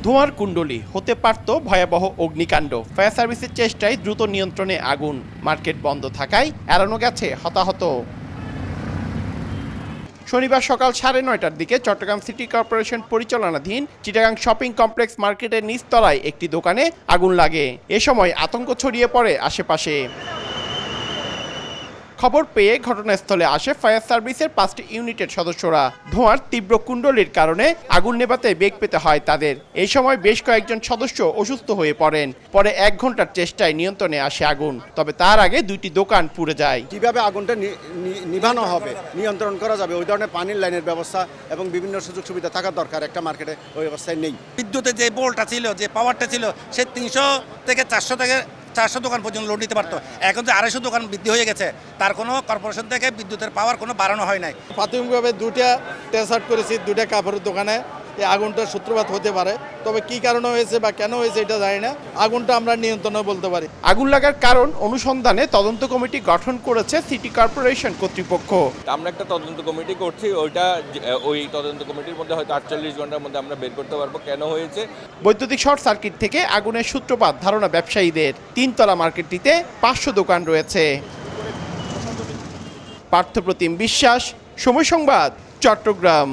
ধোঁয়ার কুণ্ডলী হতে পারত ভয়াবহ অগ্নিকাণ্ড। ফায়ার সার্ভিসের চেষ্টায় দ্রুত নিয়ন্ত্রণে আগুন। মার্কেট বন্ধ থাকায় এড়ানো গেছে হতাহত। শনিবার সকাল 9:30টার দিকে চট্টগ্রাম সিটি কর্পোরেশন পরিচালনাধীন চিটাগাং শপিং কমপ্লেক্স মার্কেটের নিচতলায় একটি দোকানে আগুন লাগে। এ সময় আতঙ্ক ছড়িয়ে পড়ে আশেপাশে। খবর পেয়ে ঘটনাস্থলে আসে ফায়ার সার্ভিসের 5টি ইউনিটের সদস্যরা। ধোঁয়ার তীব্র কুণ্ডলীর কারণে আগুন নেভাতে বেগ পেতে হয় তাদের। এই সময় বেশ কয়েকজন সদস্য অসুস্থ হয়ে পড়েন। পরে 1 ঘন্টার চেষ্টায় নিয়ন্ত্রণে আসে আগুন, তবে তার আগে 2টি দোকান পুড়ে যায়। কিভাবে আগুনটা নিভানো হবে, নিয়ন্ত্রণ করা যাবে, ওই ধরনের পানির লাইনের ব্যবস্থা এবং বিভিন্ন সুযোগ সুবিধা থাকা দরকার। একটা মার্কেটে ওই অবস্থায় নেই। বিদ্যুতের যে বোল্টটা ছিল, যে পাওয়ারটা ছিল, সে 300 থেকে 400 দোকান পর্যন্ত লোড নিতে পারতো। এখন যে 250 দোকান বৃদ্ধি হয়ে গেছে, তার কোনো কর্পোরেশন থেকে বিদ্যুতের পাওয়ার কোনো বাড়ানো হয় নাই। প্রাথমিকভাবে 2টা টেস্ট আউট করেছি, 2টা কাপড়ের দোকানে। এই আগুনটার সূত্রপাত হতে পারে, তবে কি কারণে হয়েছে বা কেন হয়েছে এটা জানি না। আগুনটা আমরা নিয়ন্ত্রণে বলতে পারি। আগুন লাগার কারণ অনুসন্ধানে তদন্ত কমিটি গঠন করেছে সিটি কর্পোরেশন কর্তৃপক্ষ। আমরা একটা তদন্ত কমিটি করছি, ওই তদন্ত কমিটির মধ্যে হয়তো 48 ঘন্টার মধ্যে আমরা বের করতে পারবো কেন হয়েছে। বৈদ্যুতিক শর্ট সার্কিট থেকে আগুনের সূত্রপাত ধারণা ব্যবসায়ীদের। 3তলা মার্কেটটিতে 500 দোকান রয়েছে। পার্থপ্রতিম বিশ্বাস, সময় সংবাদ, চট্টগ্রাম।